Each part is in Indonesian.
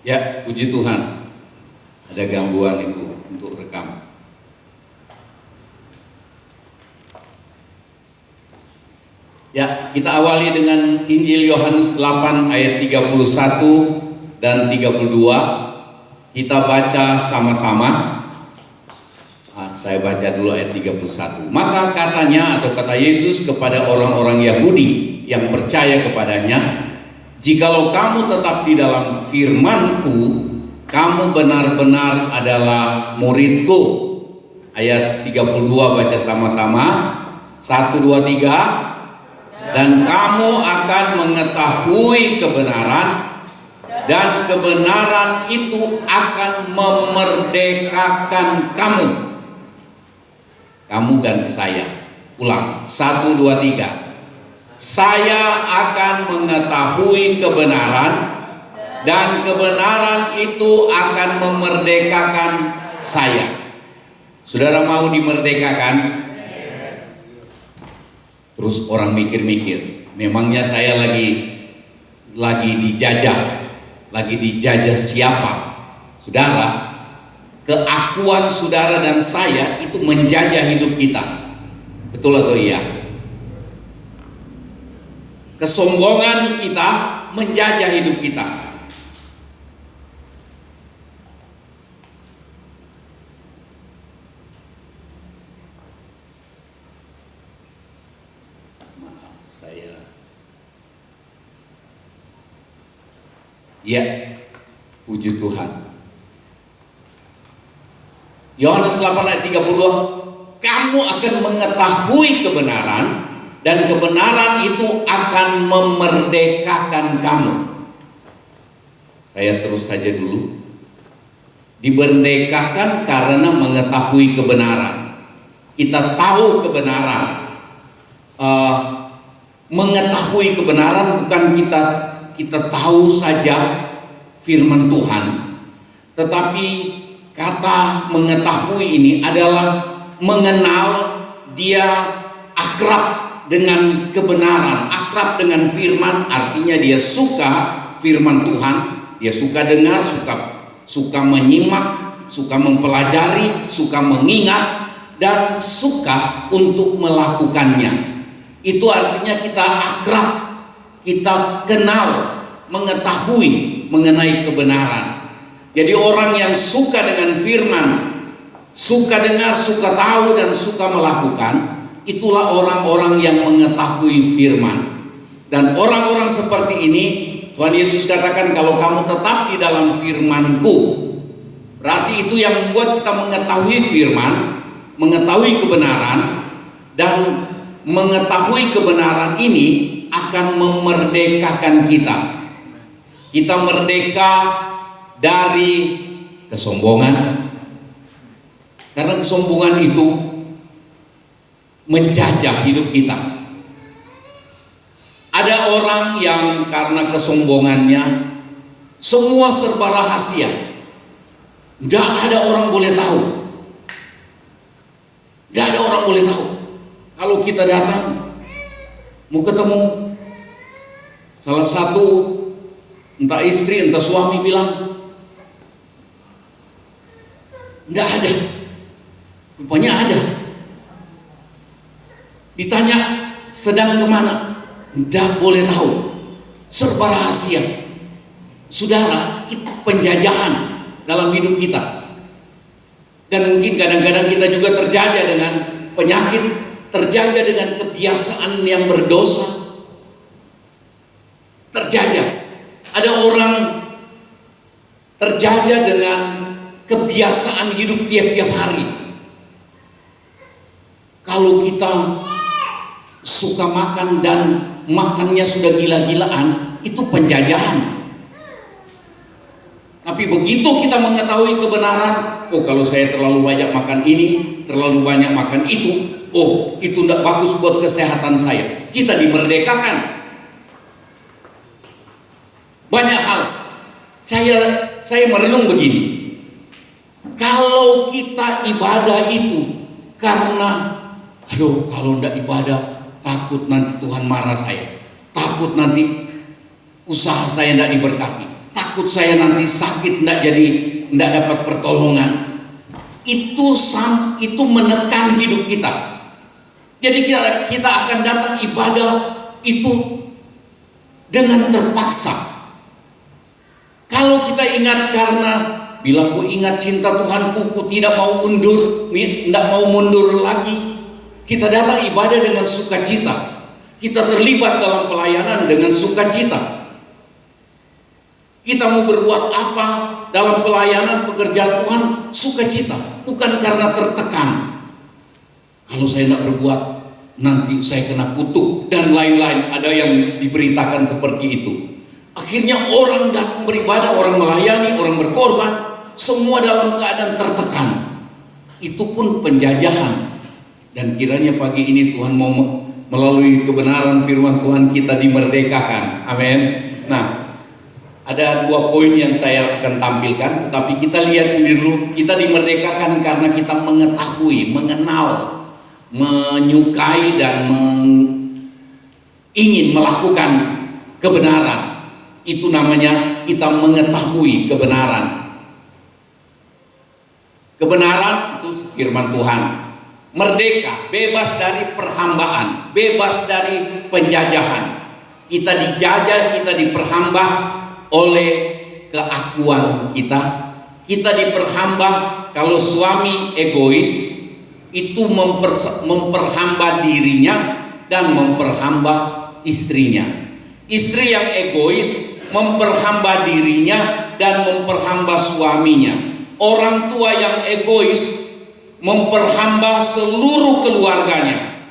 Ya, puji Tuhan. Ada gangguan itu untuk rekam. Ya, kita awali dengan Injil Yohanes 8 ayat 31 dan 32. Kita baca sama-sama. Saya baca dulu ayat 31. Maka katanya atau kata Yesus kepada orang-orang Yahudi yang percaya kepadanya, "Jikalau kamu tetap di dalam firman-Ku, kamu benar-benar adalah murid-Ku." Ayat 32 baca sama-sama. 1, 2, 3. Dan kamu akan mengetahui kebenaran, dan kebenaran itu akan memerdekakan kamu. Kamu ganti saya. Ulang. 1, 2, 3. Saya akan mengetahui kebenaran, dan kebenaran itu akan memerdekakan saya. Saudara mau dimerdekakan? Terus orang mikir-mikir, memangnya saya lagi dijajah siapa? Saudara, keakuan saudara dan saya itu menjajah hidup kita. Betul atau iya? Kesombongan kita menjajah hidup kita. Maaf, saya. Ya, puji Tuhan. Yohanes 8 ayat 32, kamu akan mengetahui kebenaran, dan kebenaran itu akan memerdekakan kamu. Saya terus saja dulu. Dimerdekakan karena mengetahui kebenaran. Kita tahu kebenaran. Mengetahui kebenaran bukan kita tahu saja firman Tuhan, tetapi kata mengetahui ini adalah mengenal, dia akrab dengan kebenaran, akrab dengan firman, artinya dia suka firman Tuhan, dia suka dengar, suka menyimak, suka mempelajari, suka mengingat, dan suka untuk melakukannya. Itu artinya kita akrab, kita kenal, mengetahui mengenai kebenaran. Jadi orang yang suka dengan firman, suka dengar, suka tahu, dan suka melakukan, itulah orang-orang yang mengetahui firman. Dan orang-orang seperti ini, Tuhan Yesus katakan, kalau kamu tetap di dalam firman-Ku, berarti itu yang membuat kita mengetahui firman, mengetahui kebenaran, dan mengetahui kebenaran ini akan memerdekakan kita. Kita merdeka dari kesombongan, karena kesombongan itu menjajah hidup kita. Ada orang yang karena kesombongannya semua serba rahasia, tidak ada orang boleh tahu, tidak ada orang boleh tahu. Kalau kita datang mau ketemu salah satu, entah istri entah suami, bilang tidak ada, rupanya ada. Ditanya sedang kemana, tidak boleh tahu, serba rahasia. Saudara, itu penjajahan dalam hidup kita. Dan mungkin kadang-kadang kita juga terjajah dengan penyakit, terjajah dengan kebiasaan yang berdosa, terjajah. Ada orang terjajah dengan kebiasaan hidup tiap-tiap hari. Kalau kita suka makan dan makannya sudah gila-gilaan, itu penjajahan. Tapi begitu kita mengetahui kebenaran, oh kalau saya terlalu banyak makan ini, terlalu banyak makan itu, oh itu tidak bagus buat kesehatan saya, kita dimerdekakan. Banyak hal. Saya merenung begini. Kalau kita ibadah itu karena kalau tidak ibadah takut nanti Tuhan marah saya, takut nanti usaha saya tidak diberkati, takut takut saya nanti sakit, tidak dapat pertolongan. Itu menekan hidup kita. Jadi kita akan datang ibadah itu dengan terpaksa. Kalau kita ingat, karena bila ku ingat cinta Tuhanku, ku tidak mau mundur lagi. Kita datang ibadah dengan sukacita. Kita terlibat dalam pelayanan dengan sukacita. Kita mau berbuat apa dalam pelayanan pekerjaan Tuhan, sukacita, bukan karena tertekan. Kalau saya tidak berbuat, nanti saya kena kutuk dan lain-lain. Ada yang diberitakan seperti itu. Akhirnya orang datang beribadah, orang melayani, orang berkorban, semua dalam keadaan tertekan. Itu pun penjajahan. Dan kiranya pagi ini Tuhan mau melalui kebenaran firman Tuhan kita dimerdekakan. Amin. Nah, ada 2 poin yang saya akan tampilkan, tetapi kita lihat dulu. Kita dimerdekakan karena kita mengetahui, mengenal, menyukai dan ingin melakukan kebenaran. Itu namanya kita mengetahui kebenaran. Kebenaran itu firman Tuhan. Merdeka, bebas dari perhambaan, bebas dari penjajahan. Kita dijajah, kita diperhamba oleh keakuan kita. Kita diperhamba kalau suami egois, itu memperhamba dirinya dan memperhamba istrinya. Istri yang egois memperhamba dirinya dan memperhamba suaminya. Orang tua yang egois memperhamba seluruh keluarganya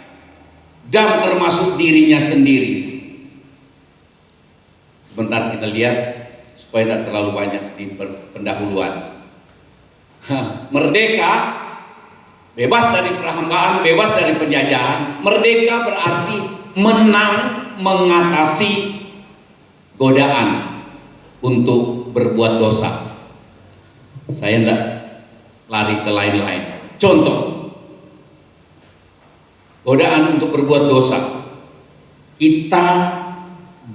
dan termasuk dirinya sendiri. Sebentar kita lihat supaya tidak terlalu banyak di pendahuluan. Merdeka, bebas dari perhambaan, bebas dari penjajahan. Merdeka berarti menang mengatasi godaan untuk berbuat dosa. Saya tidak lari ke lain-lain. Contoh, godaan untuk berbuat dosa. Kita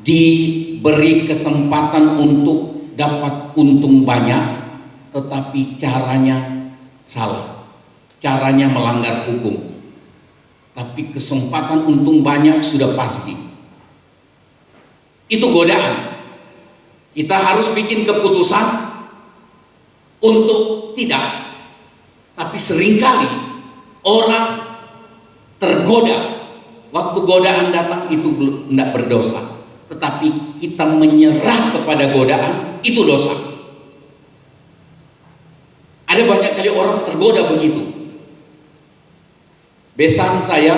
diberi kesempatan untuk dapat untung banyak, tetapi caranya salah. Caranya melanggar hukum. Tapi kesempatan untung banyak sudah pasti. Itu godaan. Kita harus bikin keputusan untuk tidak. Tapi seringkali orang tergoda. Waktu godaan datang itu tidak berdosa. Tetapi kita menyerah kepada godaan, itu dosa. Ada banyak kali orang tergoda begitu. Besan saya,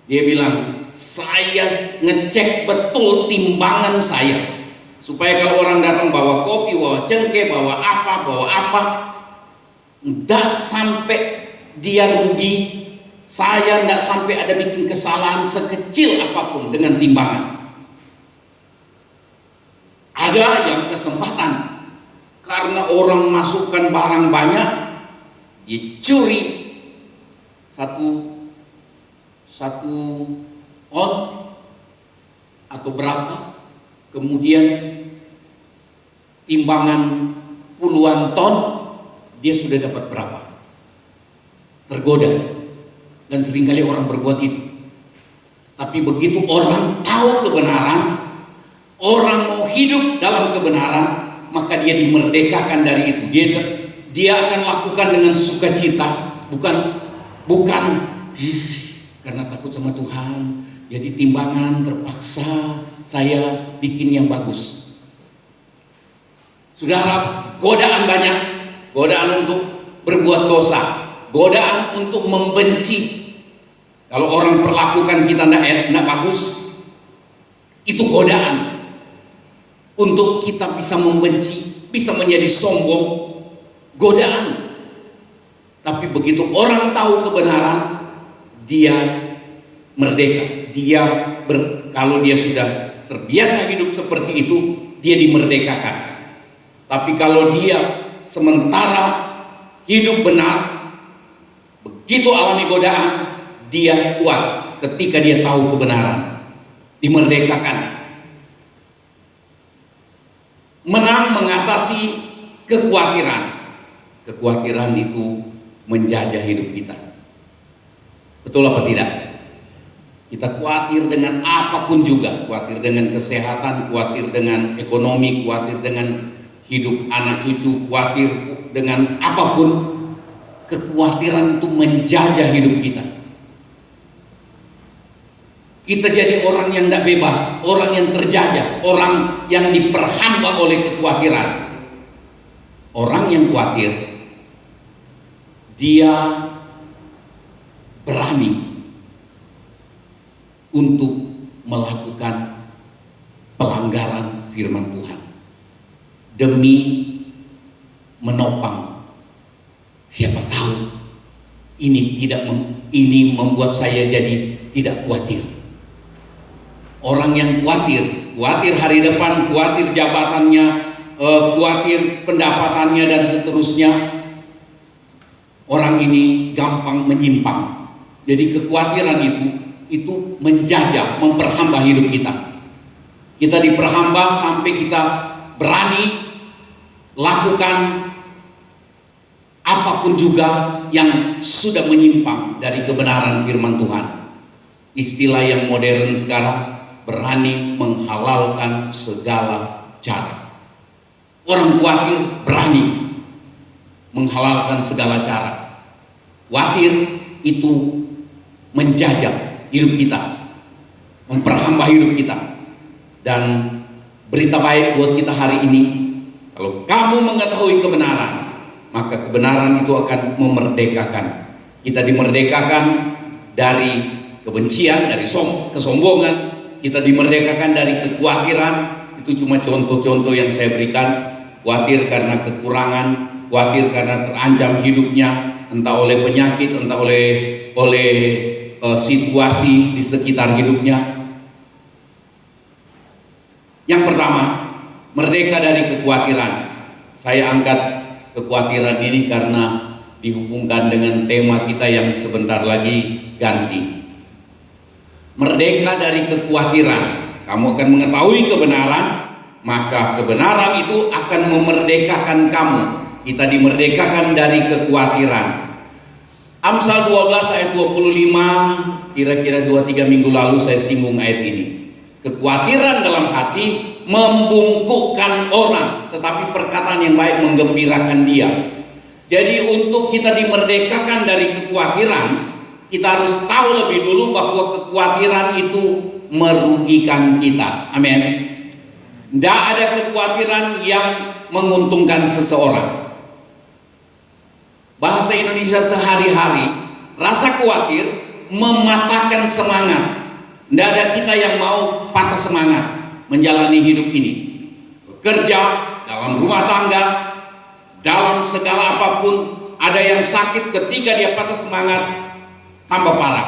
dia bilang, saya ngecek betul timbangan saya, supaya kalau orang datang bawa kopi, bawa cengkeh, bawa apa, tidak sampai dia rugi. Saya tidak sampai ada bikin kesalahan sekecil apapun dengan timbangan. Ada yang kesempatan karena orang masukkan barang banyak, dicuri satu on atau berapa, kemudian timbangan puluhan ton, dia sudah dapat berapa. Tergoda. Dan seringkali orang berbuat itu. Tapi begitu orang tahu kebenaran, orang mau hidup dalam kebenaran, maka dia dimerdekakan dari itu. Dia akan lakukan dengan sukacita, bukan karena takut sama Tuhan. Jadi timbangan terpaksa saya bikin yang bagus. Saudara, godaan banyak. Godaan untuk berbuat dosa, godaan untuk membenci. Kalau orang perlakukan kita tidak bagus, itu godaan untuk kita bisa membenci, bisa menjadi sombong. Godaan. Tapi begitu orang tahu kebenaran, dia merdeka. Kalau dia sudah terbiasa hidup seperti itu, dia dimerdekakan. Tapi kalau dia sementara hidup benar, begitu alami godaan, dia kuat ketika dia tahu kebenaran, dimerdekakan. menang mengatasi kekhawatiran. Kekhawatiran itu menjajah hidup kita. Betul apa tidak? Kita khawatir dengan apapun juga, khawatir dengan kesehatan, khawatir dengan ekonomi, khawatir dengan hidup anak cucu, khawatir dengan apapun. Kekhawatiran itu menjajah hidup kita. Kita jadi orang yang tidak bebas, orang yang terjajah, orang yang diperhamba oleh kekhawatiran. Orang yang khawatir, dia berani untuk melakukan pelanggaran firman Tuhan demi menopang. Siapa tahu ini membuat saya jadi tidak khawatir. Orang yang khawatir hari depan, khawatir jabatannya, khawatir pendapatannya dan seterusnya, orang ini gampang menyimpang. Jadi kekhawatiran itu menjajah, memperhamba hidup kita. Kita diperhamba sampai kita berani lakukan apapun juga yang sudah menyimpang dari kebenaran firman Tuhan. Istilah yang modern sekarang, berani menghalalkan segala cara. Orang khawatir berani menghalalkan segala cara. Khawatir itu menjajah hidup kita, memperhamba hidup kita. Dan berita baik buat kita hari ini, kalau kamu mengetahui kebenaran, maka kebenaran itu akan memerdekakan. Kita dimerdekakan dari kebencian, dari kesombongan. Kita dimerdekakan dari kekhawatiran. Itu cuma contoh-contoh yang saya berikan. Khawatir karena kekurangan, khawatir karena terancam hidupnya, entah oleh penyakit, entah oleh situasi di sekitar hidupnya. Yang pertama, merdeka dari kekhawatiran. Saya angkat kekhawatiran ini karena dihubungkan dengan tema kita yang sebentar lagi ganti. Merdeka dari kekhawatiran. Kamu akan mengetahui kebenaran, maka kebenaran itu akan memerdekakan kamu. Kita dimerdekakan dari kekhawatiran. Amsal 12 ayat 25, kira-kira 2-3 minggu lalu saya singgung ayat ini. Kekhawatiran dalam hati membungkukkan orang, tetapi perkataan yang baik menggembirakan dia. Jadi untuk kita dimerdekakan dari kekhawatiran, kita harus tahu lebih dulu bahwa kekhawatiran itu merugikan kita. Amin. Tidak ada kekhawatiran yang menguntungkan seseorang. Bahasa Indonesia sehari-hari, rasa khawatir mematahkan semangat. Tidak ada kita yang mau patah semangat menjalani hidup ini. Bekerja, dalam rumah tangga, dalam segala apapun. Ada yang sakit, ketika dia patah semangat tambah parah.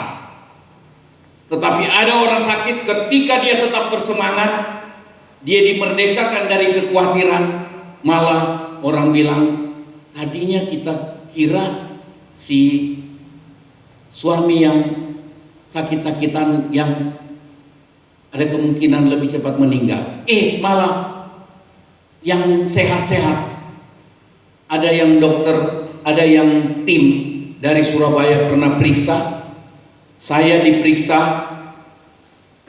Tetapi ada orang sakit, ketika dia tetap bersemangat, dia dimerdekakan dari kekhawatiran. Malah orang bilang, tadinya kita kira si suami yang sakit-sakitan yang ada kemungkinan lebih cepat meninggal, malah yang sehat-sehat. Ada yang dokter, ada yang tim dari Surabaya pernah periksa. Saya diperiksa,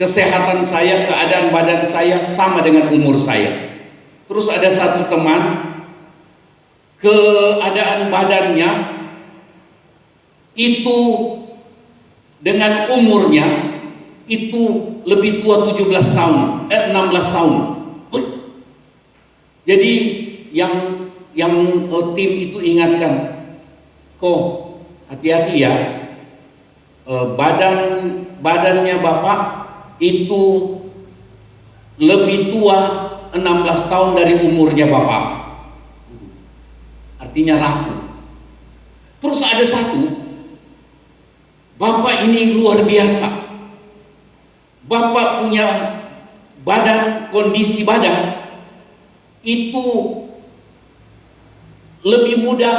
kesehatan saya, keadaan badan saya sama dengan umur saya. Terus ada satu teman, keadaan badannya itu dengan umurnya itu lebih tua 16 tahun. Jadi yang tim itu ingatkan, kok hati-hati ya, badannya bapak itu lebih tua 16 tahun dari umurnya bapak. Artinya rapuh. Terus ada satu, bapak ini luar biasa. Bapak punya badan, kondisi badan itu lebih muda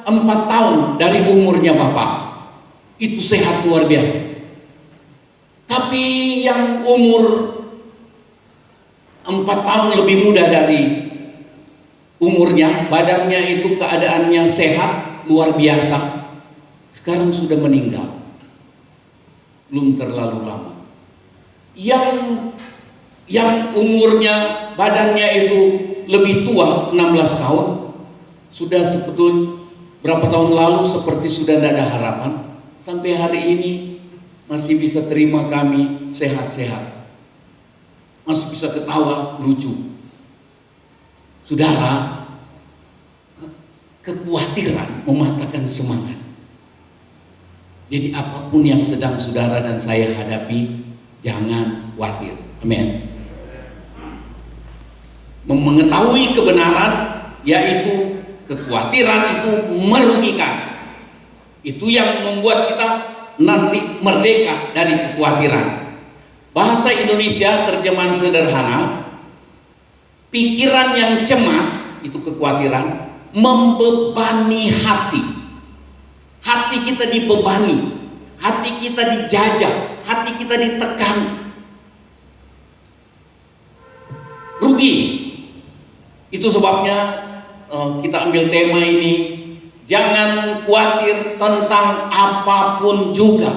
4 tahun dari umurnya bapak. Itu sehat luar biasa. Tapi yang umur 4 tahun lebih muda dari umurnya, badannya itu keadaannya sehat, luar biasa. Sekarang sudah meninggal. Belum terlalu lama. Yang umurnya, badannya itu lebih tua, 16 tahun, sudah sebetulnya berapa tahun lalu seperti sudah tidak ada harapan. Sampai hari ini masih bisa terima kami sehat-sehat, masih bisa ketawa lucu. Saudara, kekhawatiran mematahkan semangat. Jadi apapun yang sedang saudara dan saya hadapi, jangan khawatir. Amin. Mengetahui kebenaran, yaitu kekhawatiran itu merugikan. Itu yang membuat kita nanti merdeka dari kekhawatiran. Bahasa Indonesia terjemahan sederhana, pikiran yang cemas, itu kekhawatiran, membebani hati. Hati kita dibebani, hati kita dijajah, hati kita ditekan. Rugi. Itu sebabnya kita ambil tema ini. Jangan khawatir tentang apapun juga.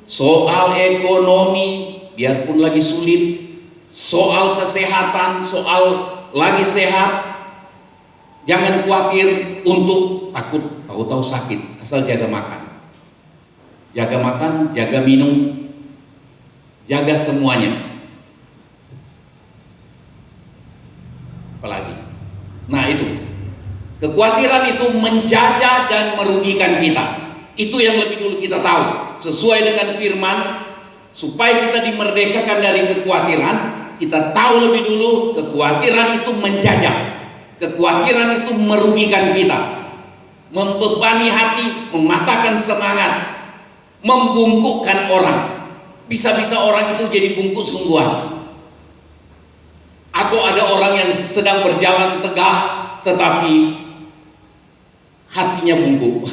Soal ekonomi, biarpun lagi sulit. Soal kesehatan, soal lagi sehat. Jangan khawatir untuk takut, tahu-tahu sakit. Asal jaga makan. Jaga makan, jaga minum, jaga semuanya. Apalagi. Nah itu, kekhawatiran itu menjajah dan merugikan kita. Itu yang lebih dulu kita tahu. Sesuai dengan firman, supaya kita dimerdekakan dari kekhawatiran, kita tahu lebih dulu kekhawatiran itu menjajah. Kekhawatiran itu merugikan kita, membebani hati, mematahkan semangat, membungkukkan orang. Bisa-bisa orang itu jadi bungkuk sungguhan. Atau ada orang yang sedang berjalan tegak tetapi hatinya bungkuk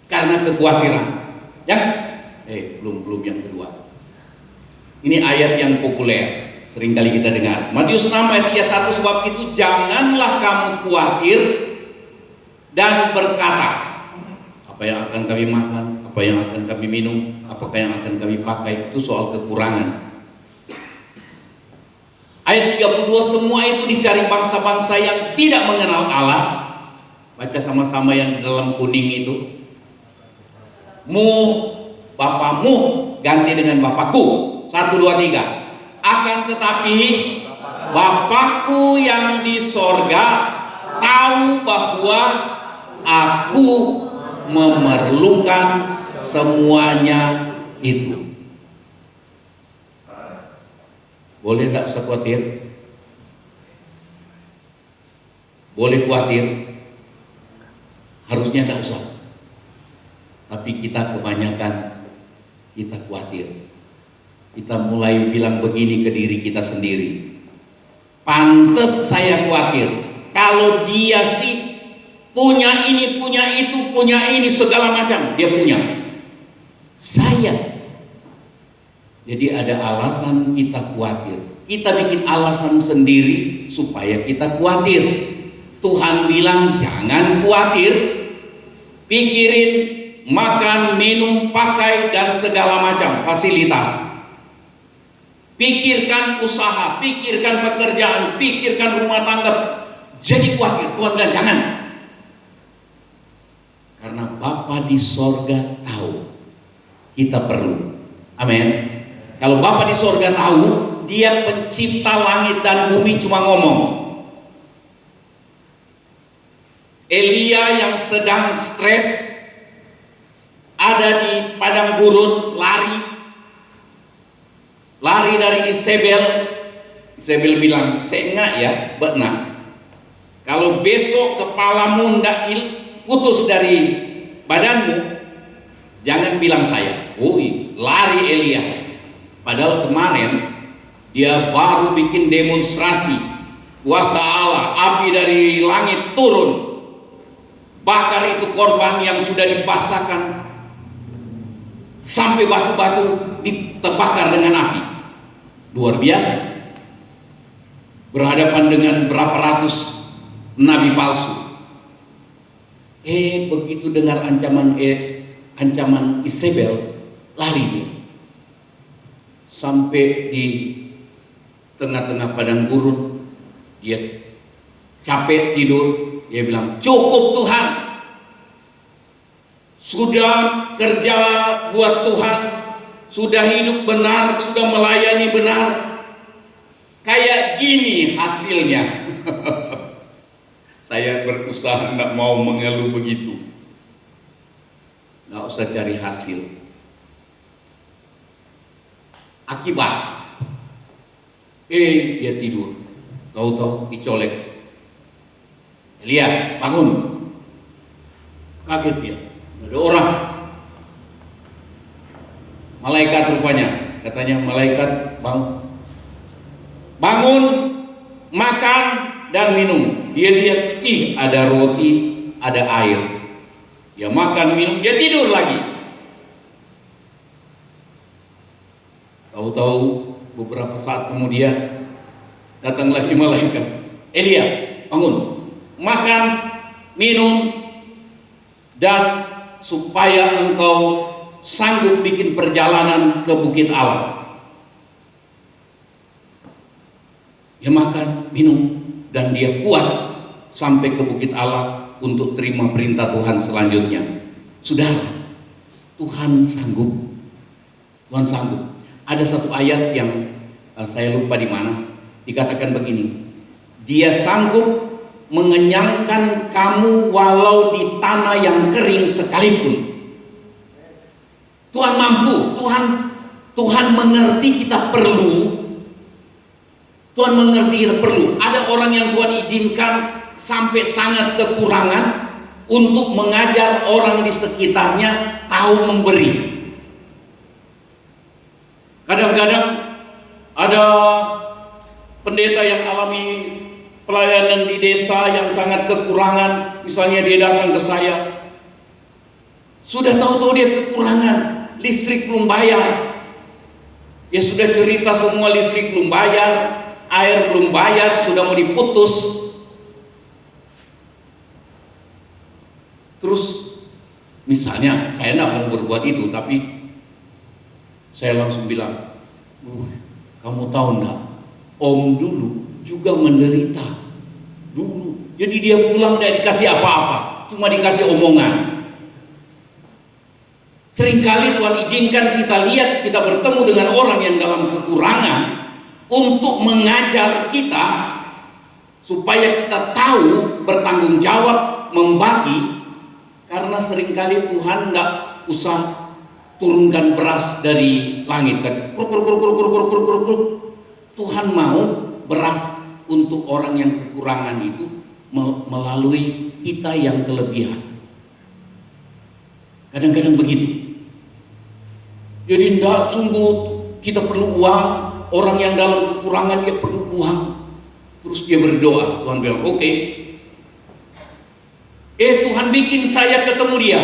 karena kekhawatiran. Belum yang kedua. Ini ayat yang populer, sering kali kita dengar. Matius 6 ayat 31, sebab itu janganlah kamu khawatir dan berkata, apa yang akan kami makan, apa yang akan kami minum, apakah yang akan kami pakai. Itu soal kekurangan. Ayat 32, semua itu dicari bangsa-bangsa yang tidak mengenal Allah. Baca sama-sama yang dalam kuning itu. Bapamu ganti dengan Bapakku. 1, 2, 3. Akan tetapi Bapakku yang di sorga tahu bahwa aku memerlukan semuanya itu. Boleh tak usah khawatir? Boleh khawatir? Harusnya tak usah. Tapi kita kebanyakan kita khawatir. Kita mulai bilang begini ke diri kita sendiri. Pantes saya khawatir. Kalau dia sih punya ini, punya itu, punya ini, segala macam dia punya. Saya. Jadi ada alasan kita khawatir. Kita bikin alasan sendiri supaya kita khawatir. Tuhan bilang jangan khawatir. Pikirin makan, minum, pakai, dan segala macam fasilitas. Pikirkan usaha, pikirkan pekerjaan, pikirkan rumah tangga. Jadi khawatir. Tuhan bilang jangan. Karena Bapa di sorga tahu kita perlu. Amin. Kalau Bapa di sorga tahu, Dia pencipta langit dan bumi cuma ngomong. Elia yang sedang stres ada di padang gurun, lari dari Isabel. Isabel bilang, "Sengak ya, benar. Kalau besok kepalamu ndak putus dari badanmu, jangan bilang saya." Lari Elia. Padahal kemarin dia baru bikin demonstrasi kuasa Allah, api dari langit turun, bakar itu korban yang sudah dibasahkan sampai batu-batu diterbakar dengan api. Luar biasa. Berhadapan dengan berapa ratus nabi palsu. Begitu dengar ancaman Isabel, lari dia. Sampai di tengah-tengah padang gurun, dia capek tidur, dia bilang, "Cukup Tuhan, sudah kerja buat Tuhan, sudah hidup benar, sudah melayani benar, kayak gini hasilnya." Saya berusaha nggak mau mengeluh begitu. Nggak usah cari hasil. Akibat, dia tidur, tahu-tahu dicolek. Elia, bangun. Kaget dia, ada orang. Malaikat rupanya, katanya malaikat, bangun, makan dan minum. Dia lihat, ada roti, ada air. Dia makan, minum, dia tidur lagi. Tahu-tahu beberapa saat kemudian datang lagi malaikat. Elia, bangun, makan, minum, dan supaya engkau sanggup bikin perjalanan ke Bukit Allah. Dia makan, minum, dan dia kuat sampai ke Bukit Allah untuk terima perintah Tuhan selanjutnya. Saudara, Tuhan sanggup. Tuhan sanggup. Ada satu ayat yang saya lupa di mana, dikatakan begini, Dia sanggup mengenyangkan kamu walau di tanah yang kering sekalipun. Tuhan mampu, Tuhan mengerti kita perlu. Tuhan mengerti kita perlu. Ada orang yang Tuhan izinkan sampai sangat kekurangan untuk mengajar orang di sekitarnya tahu memberi. Kadang-kadang ada pendeta yang alami pelayanan di desa yang sangat kekurangan. Misalnya dia datang ke saya, sudah tahu-tahu dia kekurangan, listrik belum bayar. Dia sudah cerita semua, listrik belum bayar, air belum bayar, sudah mau diputus. Terus misalnya saya tidak mau berbuat itu, tapi saya langsung bilang, kamu tahu enggak, om dulu juga menderita dulu. Jadi dia pulang tidak dikasih apa-apa, cuma dikasih omongan. Seringkali Tuhan izinkan kita lihat, kita bertemu dengan orang yang dalam kekurangan untuk mengajar kita supaya kita tahu bertanggung jawab membagi. Karena seringkali Tuhan tidak usah turunkan beras dari langit kan. Tuhan mau beras untuk orang yang kekurangan itu melalui kita yang kelebihan. Kadang-kadang begitu. Jadi tidak sungguh kita perlu uang, orang yang dalam kekurangan dia perlu uang. Terus dia berdoa, Tuhan bilang, oke. Tuhan bikin saya ketemu dia.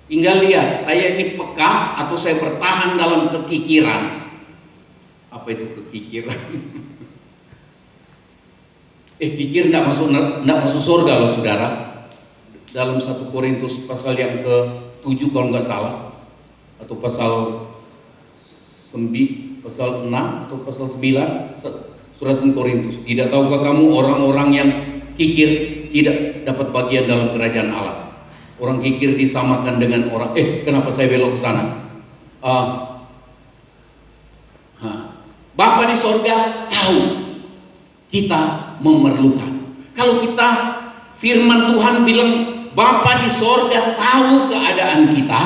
Tinggal lihat, saya ini peka atau saya bertahan dalam kekikiran. Apa itu kekikiran? Kikir tidak masuk surga loh saudara. Dalam 1 Korintus pasal yang ke-7 kalau nggak salah, atau pasal 6 atau pasal 9 surat Korintus. Tidak tahukah kamu orang-orang yang kikir tidak dapat bagian dalam kerajaan Allah? Orang kikir disamakan dengan orang, kenapa saya belok ke sana? Bapa di sorga tahu kita memerlukan. Kalau kita, firman Tuhan bilang Bapa di sorga tahu keadaan kita,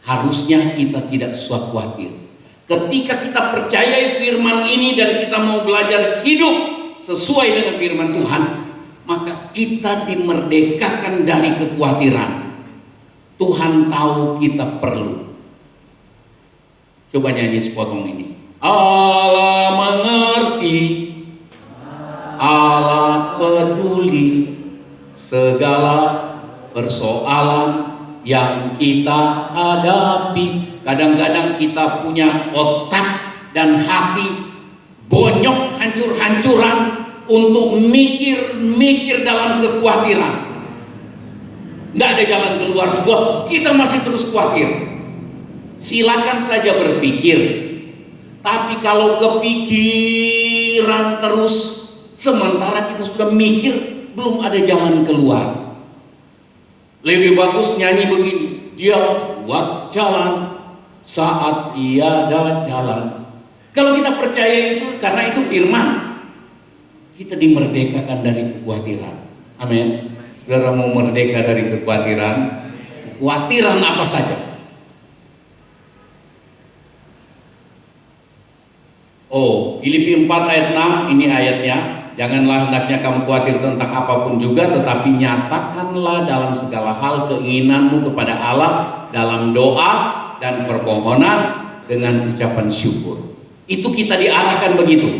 harusnya kita tidak usah khawatir. Ketika kita percaya firman ini dan kita mau belajar hidup sesuai dengan firman Tuhan, maka kita dimerdekakan dari kekhawatiran. Tuhan tahu kita perlu. Coba nyanyi sepotong ini. Allah mengerti, Allah peduli segala persoalan yang kita hadapi. Kadang-kadang kita punya otak dan hati bonyok, hancur-hancuran, untuk mikir dalam kekhawatiran. Nggak ada jalan keluar juga, kita masih terus khawatir. Silakan saja berpikir, tapi kalau kepikiran terus, sementara kita sudah mikir, belum ada jalan keluar. Lebih bagus nyanyi begini, dia buat jalan saat tiada jalan. Kalau kita percaya itu, karena itu firman, kita dimerdekakan dari kekhawatiran. Amin. Saudara mau merdeka dari kekhawatiran? Kekhawatiran apa saja? Oh, Filipi 4 ayat 6, ini ayatnya. Janganlah hendaknya kamu khawatir tentang apapun juga, tetapi nyatakanlah dalam segala hal keinginanmu kepada Allah dalam doa dan permohonan dengan ucapan syukur. Itu kita diarahkan begitu.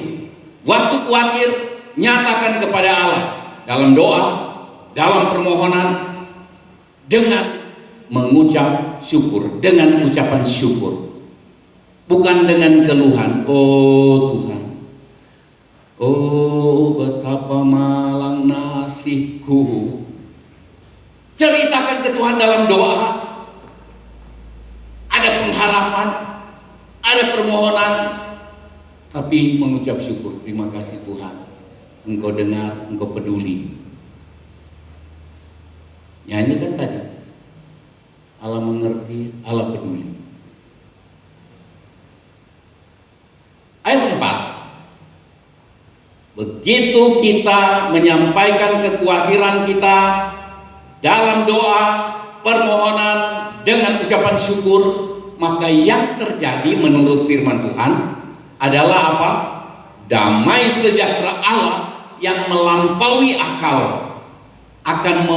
Waktu khawatir, nyatakan kepada Allah dalam doa, dalam permohonan, dengan mengucap syukur, dengan ucapan syukur, bukan dengan keluhan. Oh Tuhan, oh betapa malang nasibku. Ceritakan ke Tuhan dalam doa, ada pengharapan, ada permohonan, tapi mengucap syukur. Terima kasih Tuhan, Engkau dengar, Engkau peduli. Nyanyi kan tadi, Allah mengerti, Allah peduli. Ayat 4, begitu kita menyampaikan kekhawatiran kita dalam doa, permohonan, dengan ucapan syukur, maka yang terjadi menurut firman Tuhan adalah apa? Damai sejahtera Allah yang melampaui akal akan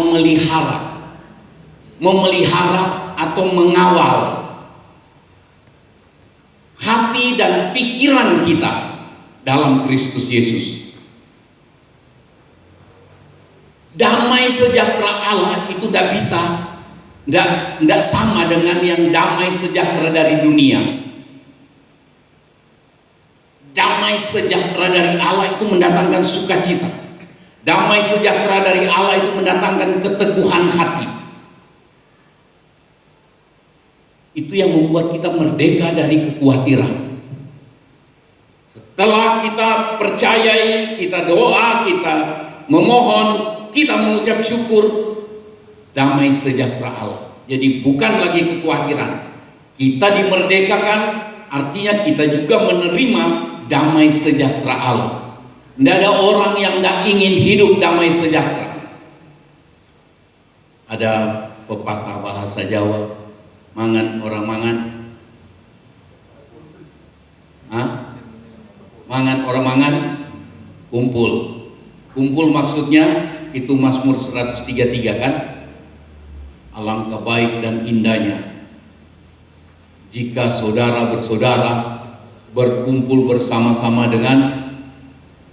memelihara atau mengawal hati dan pikiran kita dalam Kristus Yesus. Damai sejahtera Allah itu tidak sama dengan yang damai sejahtera dari dunia. Damai sejahtera dari Allah itu mendatangkan sukacita. Damai sejahtera dari Allah itu mendatangkan keteguhan hati. Itu yang membuat kita merdeka dari kekhawatiran. Setelah kita percayai, kita doa, kita memohon, kita mengucap syukur, damai sejahtera Allah. Jadi bukan lagi kekhawatiran. Kita dimerdekakan, artinya kita juga menerima damai sejahtera Allah. Tidak ada orang yang tidak ingin hidup damai sejahtera. Ada pepatah bahasa Jawa, mangan orang mangan, mangan orang mangan, kumpul. Kumpul maksudnya itu Mazmur 133 kan? Alangkah baik dan indahnya jika saudara bersaudara berkumpul bersama-sama dengan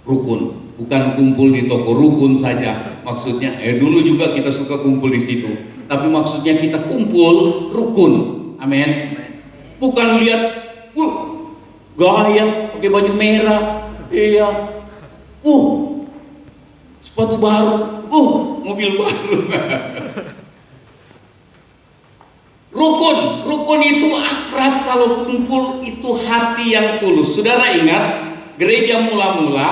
rukun. Bukan kumpul di toko rukun saja. Maksudnya, dulu juga kita suka kumpul di situ. Tapi maksudnya kita kumpul rukun. Amin. Bukan lihat, gaya pakai baju merah, iya, sepatu baru, mobil baru. Rukun itu akrab. Kalau kumpul itu hati yang tulus. Saudara ingat gereja mula-mula,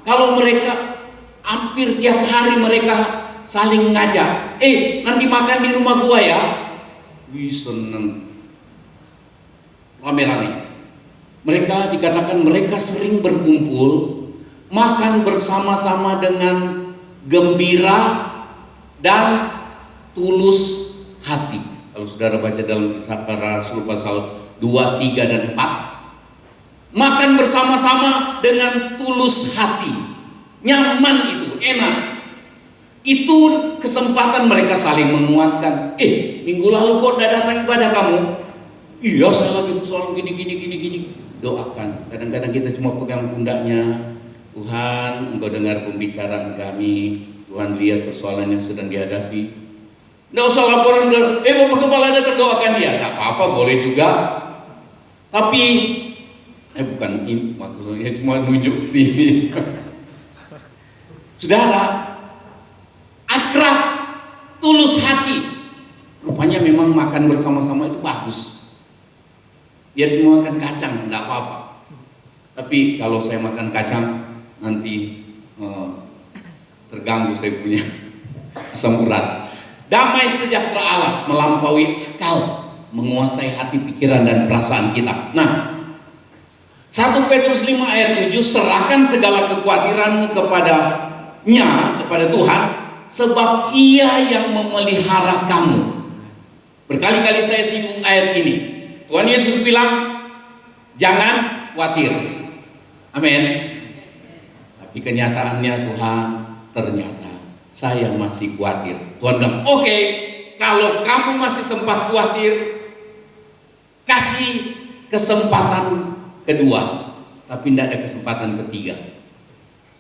kalau mereka hampir tiap hari mereka saling ngajak, nanti makan di rumah gua ya. Wih, seneng, rame-rame. Mereka dikatakan mereka sering berkumpul, makan bersama-sama dengan gembira dan tulus hati. Kalau saudara baca dalam Kisah Para Rasul pasal 2, 3, dan 4, makan bersama-sama dengan tulus hati, nyaman, itu enak. Itu kesempatan mereka saling menguatkan. Minggu lalu kok tidak datang ibadah kamu? Iya, saya lagi persoalan gini. Doakan. Kadang-kadang kita cuma pegang pundaknya. Tuhan, Engkau dengar pembicaraan kami. Tuhan, lihat persoalan yang sedang dihadapi. Nggak usah laporan, Bapak Kepala datang, doakan dia. Nggak apa-apa, boleh juga. Tapi bukan ini maksudnya, cuma nunjuk sini. Saudara, akrab, tulus hati. Rupanya memang makan bersama-sama itu bagus. Biar semua makan kacang, enggak apa-apa. Tapi kalau saya makan kacang, nanti terganggu saya punya asam urat. Damai sejahtera Allah melampaui akal, menguasai hati, pikiran, dan perasaan kita. Nah, 1 Petrus 5 ayat 7, serahkan segala kekhawatiranmu kepada Tuhan, sebab Ia yang memelihara kamu. Berkali-kali saya singgung ayat ini. Tuhan Yesus bilang, jangan khawatir. Amin. Tapi kenyataannya Tuhan, ternyata saya masih khawatir. Tuhan bilang, oke, kalau kamu masih sempat khawatir, kasih kesempatan kedua. Tapi tidak ada kesempatan ketiga.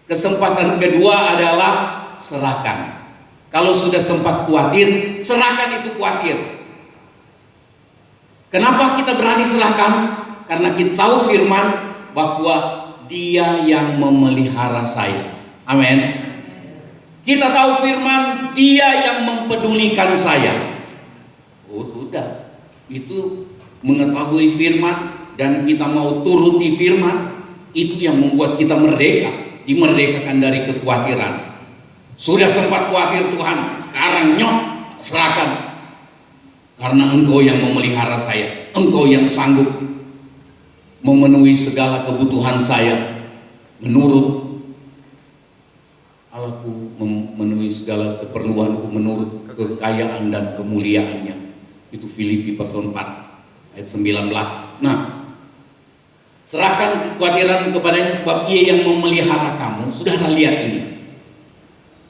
Kesempatan kedua adalah serahkan. Kalau sudah sempat khawatir, serahkan itu khawatir. Kenapa kita berani serahkan? Karena kita tahu firman bahwa Dia yang memelihara saya. Amin. Kita tahu firman, Dia yang mempedulikan saya. Oh sudah, itu mengetahui firman dan kita mau turuti firman, itu yang membuat kita merdeka, dimerdekakan dari kekhawatiran. Sudah sempat khawatir Tuhan, sekarang nyok, serahkan. Karena Engkau yang memelihara saya, Engkau yang sanggup memenuhi segala kebutuhan saya menurut Allahku, memenuhi segala keperluanku menurut kekayaan dan kemuliaannya. Itu Filipi pasal 4 ayat 19. Nah, serahkan kekhawatiran kepadanya sebab Ia yang memelihara kamu. Saudara lihat ini.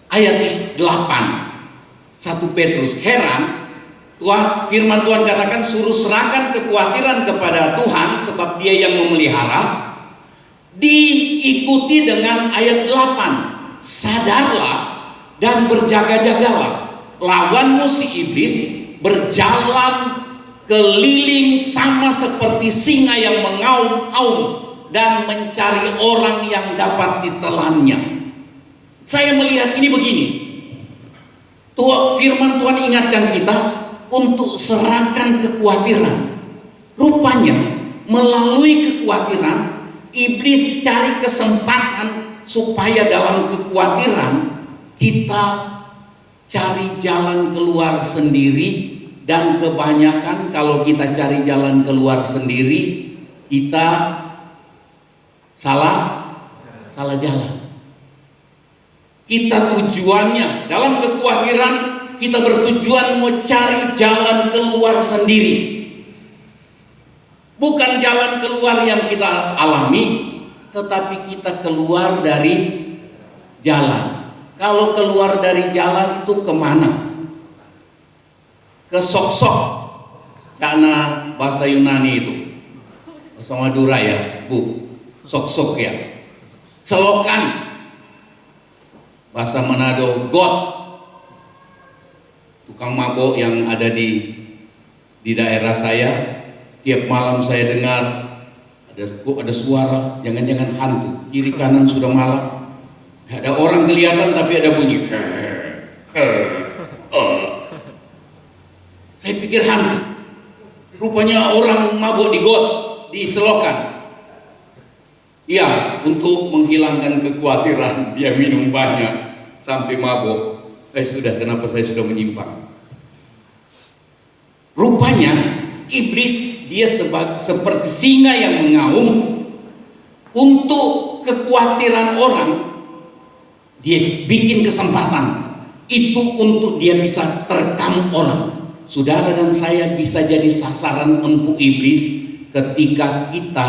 Ayat 8 1 Petrus, heran, Tuhan, firman Tuhan katakan suruh serahkan kekhawatiran kepada Tuhan sebab Dia yang memelihara. Diikuti dengan ayat 8. Sadarlah dan berjaga-jagalah, lawanmu si iblis berjalan keliling sama seperti singa yang mengaum-aum dan mencari orang yang dapat ditelannya. Saya melihat ini begini, firman Tuhan ingatkan kita untuk serahkan kekhawatiran. Rupanya melalui kekhawatiran iblis cari kesempatan supaya dalam kekhawatiran kita cari jalan keluar sendiri, dan kebanyakan kalau kita cari jalan keluar sendiri kita salah jalan. Kita tujuannya dalam kekhawatiran, kita bertujuan mau cari jalan keluar sendiri, bukan jalan keluar yang kita alami, tetapi kita keluar dari jalan. Kalau keluar dari jalan itu kemana? Ke sok-sok, karena bahasa Yunani itu, bahasa Madura ya, Bu, sok-sok ya, selokan, bahasa Manado, got, tukang mabok yang ada di daerah saya. Tiap malam saya dengar ada suara, jangan-jangan hantu, kiri kanan sudah malam, ada orang kelihatan tapi ada bunyi. Saya pikir hantu, rupanya orang mabuk di got, di selokan. Ya, untuk menghilangkan kekhawatiran dia minum banyak sampai mabuk. Sudah, kenapa saya sudah menyimpang? Rupanya iblis dia seperti singa yang mengaum. Untuk kekhawatiran orang dia bikin kesempatan itu untuk dia bisa terekam orang. Saudara dan saya bisa jadi sasaran empuk iblis ketika kita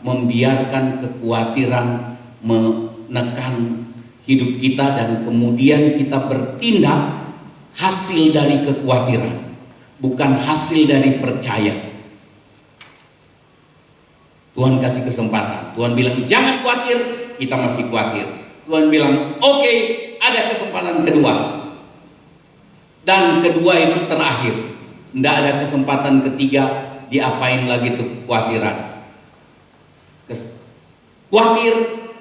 membiarkan kekhawatiran menekan hidup kita dan kemudian kita bertindak hasil dari kekhawatiran, bukan hasil dari percaya. Tuhan kasih kesempatan. Tuhan bilang jangan khawatir, kita masih khawatir. Tuhan bilang oke, ada kesempatan kedua. Dan kedua itu terakhir. Tidak ada kesempatan ketiga, diapain lagi tuh kekhawatiran. Khawatir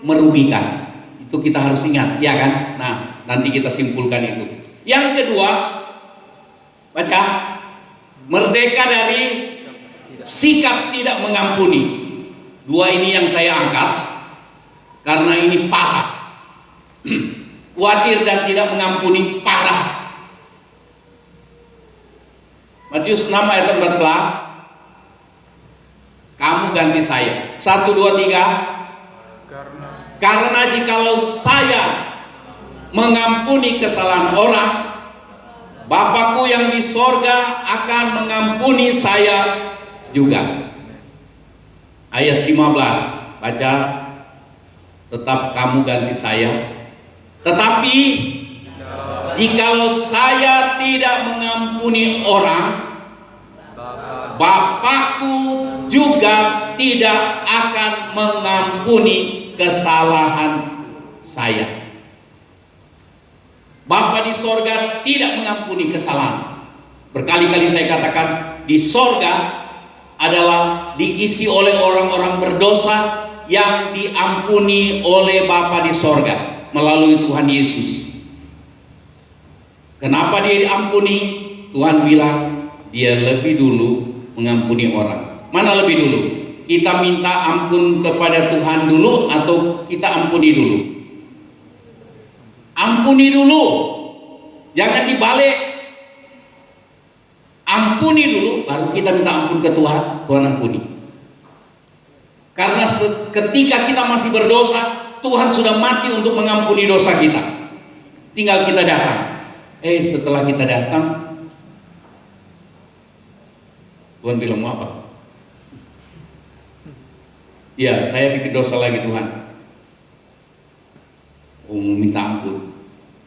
merugikan. Itu Itu kita harus ingat, ya kan? Nah, nanti kita simpulkan itu. Yang kedua, baca, merdeka dari sikap tidak mengampuni. Dua ini yang saya angkat karena ini parah. Khawatir dan tidak mengampuni parah. Matius 6 ayat 14. Kamu ganti saya. 1, 2, 3. Karena jikalau saya mengampuni kesalahan orang, Bapakku yang di sorga akan mengampuni saya juga. Ayat 15, baca, tetap kamu ganti saya. Tetapi jikalau saya tidak mengampuni orang, Bapakku juga tidak akan mengampuni kesalahan saya. Bapa di sorga tidak mengampuni kesalahan. Berkali-kali saya katakan, di sorga adalah diisi oleh orang-orang berdosa yang diampuni oleh Bapa di sorga melalui Tuhan Yesus. Kenapa dia diampuni? Tuhan bilang dia lebih dulu mengampuni orang. Mana lebih dulu? Kita minta ampun kepada Tuhan dulu atau kita ampuni dulu? Ampuni dulu, jangan dibalik. Ampuni dulu, baru kita minta ampun ke Tuhan. Tuhan ampuni. Karena ketika kita masih berdosa, Tuhan sudah mati untuk mengampuni dosa kita. Tinggal kita datang. Setelah kita datang, Tuhan bilang, mau apa? Ya, saya bikin dosa lagi Tuhan. Minta ampun.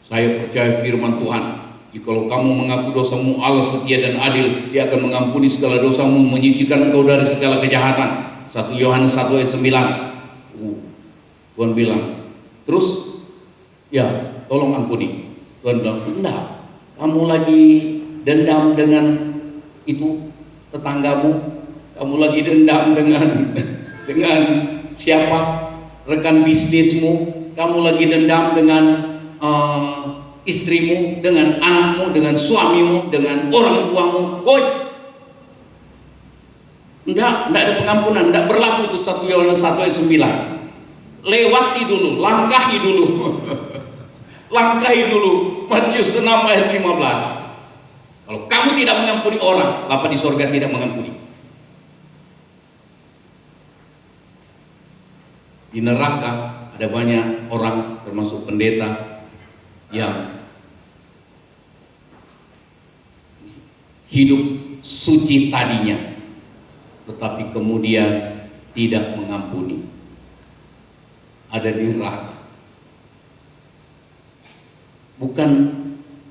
Saya percaya firman Tuhan. Jikalau kamu mengaku dosamu, Allah setia dan adil, Dia akan mengampuni segala dosamu, menyucikan engkau dari segala kejahatan. 1 Yohanes 1 ayat 9. Tuhan bilang, terus, ya tolong ampuni. Tuhan bilang, enggak, kamu lagi dendam dengan itu tetanggamu, kamu lagi dendam dengan siapa, rekan bisnismu, kamu lagi dendam dengan istrimu, dengan anakmu, dengan suamimu, dengan orang tuamu. Enggak ada pengampunan, enggak berlaku itu 1 Yohanes 1 ayat 9. Lewati dulu, langkahi dulu. Langkahi dulu. Matius 6 ayat 15. Kalau kamu tidak mengampuni orang, Bapa di sorga tidak mengampuni. Di neraka ada banyak orang, termasuk pendeta, yang hidup suci tadinya, tetapi kemudian tidak mengampuni. Ada di neraka. Bukan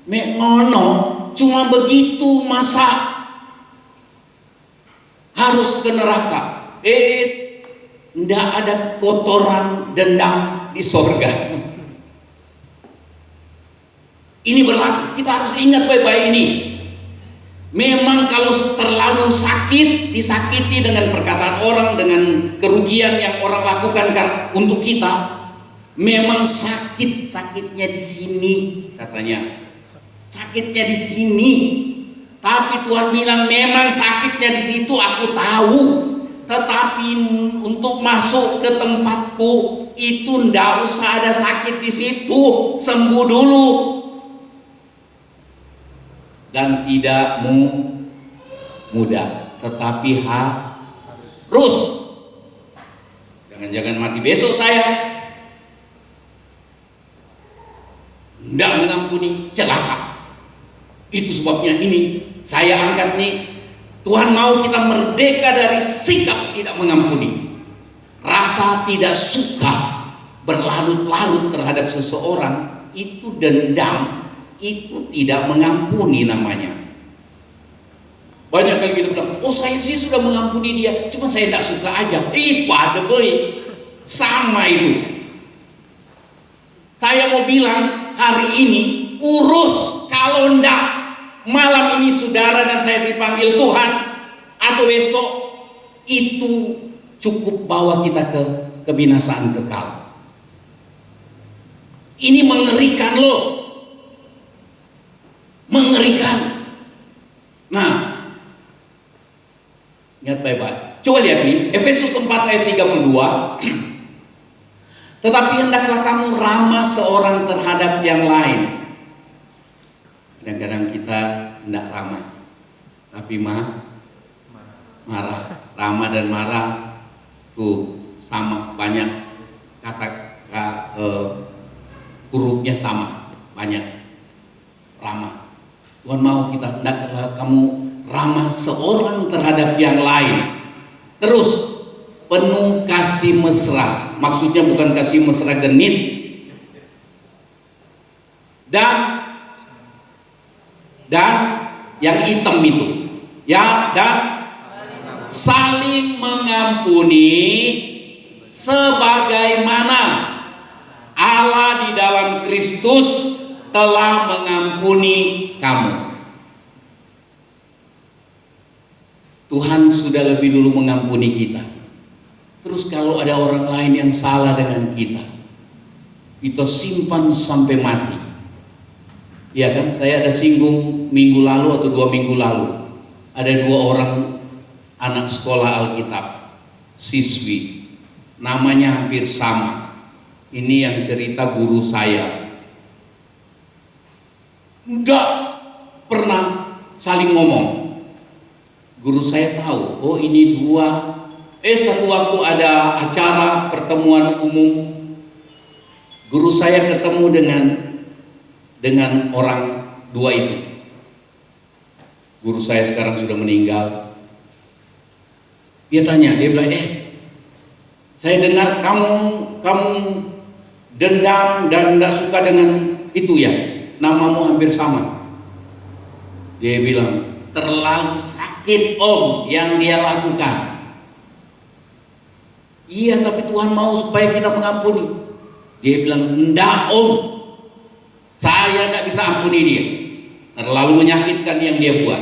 ngono, cuma begitu masa harus ke neraka. Tidak ada kotoran dendam di sorga. Ini berlaku. Kita harus ingat baik-baik ini. Memang kalau terlalu sakit, disakiti dengan perkataan orang, dengan kerugian yang orang lakukan untuk kita, memang sakitnya di sini katanya. Sakitnya di sini. Tapi Tuhan bilang memang sakitnya di situ aku tahu. Tetapi untuk masuk ke tempatku itu ndak usah ada sakit di situ, sembuh dulu. Dan tidak mudah, tetapi harus. Jangan-jangan mati besok saya. Ndak mengampuni, celaka. Itu sebabnya ini saya angkat nih. Tuhan mau kita merdeka dari sikap tidak mengampuni. Rasa tidak suka berlarut-larut terhadap seseorang, itu dendam. Itu tidak mengampuni namanya. Banyak kali kita bilang, saya sih sudah mengampuni dia, cuma saya tidak suka aja. Pada boy, sama itu. Saya mau bilang hari ini urus. Kalau enggak, malam ini saudara dan saya dipanggil Tuhan, atau besok, itu cukup bawa kita ke kebinasaan kekal. Ini mengerikan loh. Mengerikan. Nah, ingat baik-baik. Coba lihat nih, Efesus 4 ayat 32. Tetapi hendaklah kamu ramah seorang terhadap yang lain. Kadang-kadang kita hendak ramah, tapi marah. Ramah dan marah tuh sama, banyak hurufnya sama, banyak. Ramah. Tuhan mau kita hendaklah kamu ramah seorang terhadap yang lain. Terus penuh kasih mesra. Maksudnya bukan kasih mesra genit. Dan yang hitam itu. Ya, dan saling mengampuni sebagaimana Allah di dalam Kristus telah mengampuni kamu. Tuhan sudah lebih dulu mengampuni kita. Terus kalau ada orang lain yang salah dengan kita simpan sampai mati. Ya kan, saya ada singgung minggu lalu atau 2 minggu lalu. Ada 2 orang anak sekolah Alkitab, siswi. Namanya hampir sama. Ini yang cerita guru saya. Enggak pernah saling ngomong. Guru saya tahu, oh ini 2. Satu waktu ada acara pertemuan umum, guru saya ketemu dengan orang 2 itu. Guru saya sekarang sudah meninggal. Dia tanya, dia bilang, saya dengar kamu dendam dan tidak suka dengan itu ya. Namamu hampir sama. Dia bilang, terlalu sakit om yang dia lakukan. Iya, tapi Tuhan mau supaya kita mengampuni. Dia bilang, enggak om, saya tidak bisa ampuni dia. Terlalu menyakitkan yang dia buat.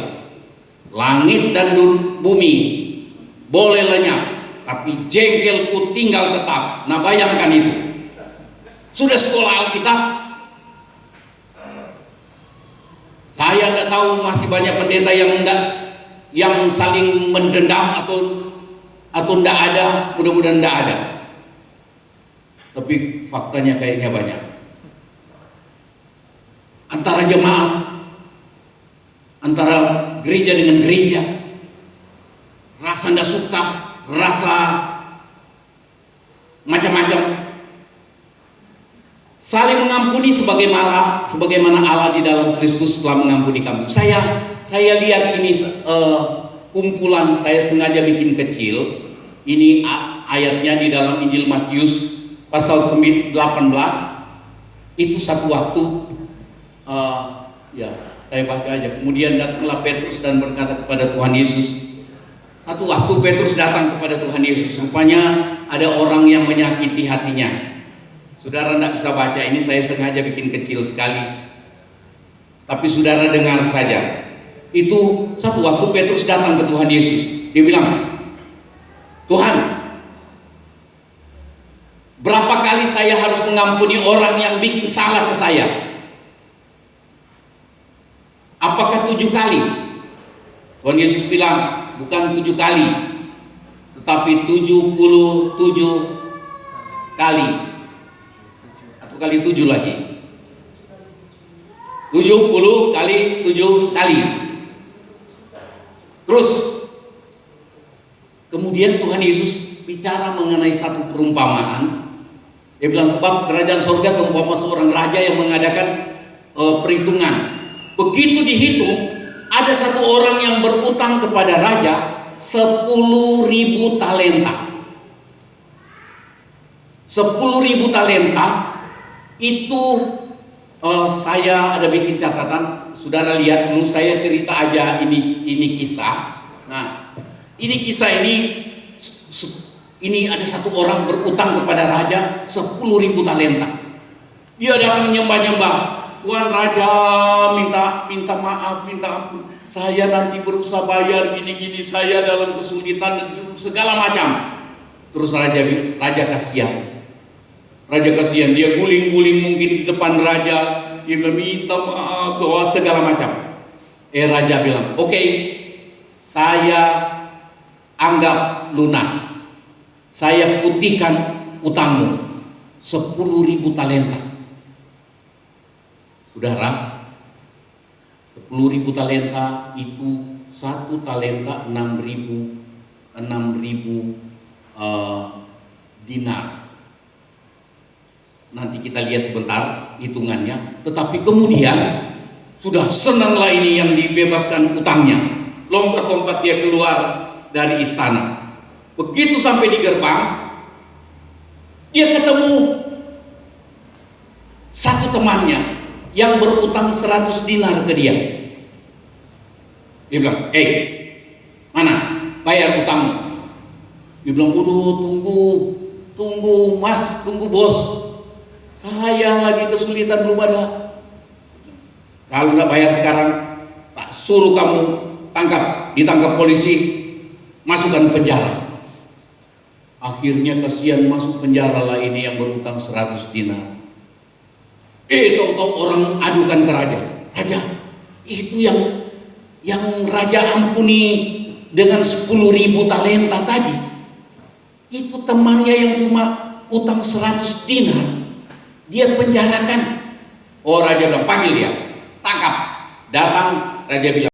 Langit dan bumi boleh lenyap, tapi jengkelku tinggal tetap. Nah bayangkan itu. Sudah sekolah Alkitab. Saya tidak tahu masih banyak pendeta yang saling mendendam atau tidak ada. Mudah-mudahan tidak ada. Tapi faktanya kayaknya banyak. Antara jemaat, antara gereja dengan gereja, rasa tidak suka, rasa macam-macam. Saling mengampuni sebagaimana Allah di dalam Kristus telah mengampuni kamu. Saya lihat ini kumpulan, saya sengaja bikin kecil. Ini ayatnya di dalam Injil Matius pasal 18. Itu satu waktu, saya baca aja. Kemudian datanglah Petrus dan berkata kepada Tuhan Yesus. Satu waktu Petrus datang kepada Tuhan Yesus. Rupanya ada orang yang menyakiti hatinya. Saudara tidak bisa baca ini, saya sengaja bikin kecil sekali. Tapi saudara dengar saja. Itu satu waktu Petrus datang ke Tuhan Yesus. Dia bilang, Tuhan, berapa kali saya harus mengampuni orang yang bikin salah ke saya? Apakah 7 kali? Tuhan Yesus bilang, bukan 7 kali, tetapi 77 kali. Kali 7 lagi, 70 kali 7 kali. Terus kemudian Tuhan Yesus bicara mengenai satu perumpamaan. Dia bilang, sebab kerajaan surga seumpama seorang raja yang mengadakan perhitungan. Begitu dihitung, ada satu orang yang berutang kepada raja 10.000 talenta. 10.000 talenta itu saya ada bikin catatan. Saudara lihat dulu, saya cerita aja ini kisah. Nah, ini kisah ini ada satu orang berutang kepada raja 10.000 talenta. Dia datang nyembah-nyembah. Tuan raja, minta maaf, minta ampun. Saya nanti berusaha bayar gini-gini, saya dalam kesulitan segala macam. Terus raja kasihan. Raja kasihan, dia guling-guling mungkin di depan raja, dia bilang minta maaf soal segala macam. Raja bilang, oke, saya anggap lunas, saya putihkan utangmu 10.000 talenta. Saudara, 10.000 talenta itu 1 talenta 6.000 dinar. Nanti kita lihat sebentar hitungannya. Tetapi kemudian sudah senanglah ini yang dibebaskan utangnya. Lompat-lompat dia keluar dari istana. Begitu sampai di gerbang, dia ketemu satu temannya yang berutang 100 dinar ke dia. Dia bilang, mana bayar utangmu? Dia bilang, tunggu mas, tunggu bos, saya lagi kesulitan, belum ada. Kalau nggak bayar sekarang, tak suruh kamu ditangkap polisi, masukkan penjara. Akhirnya kasihan masuk penjara lah ini yang berutang 100 dinar. Tahu-tahu orang adukan ke raja. Raja, itu yang raja ampuni dengan 10.000 talenta tadi, itu temannya yang cuma utang 100 dinar, dia penjarakan. Oh, raja bilang, panggil dia, tangkap. Datang, raja bilang,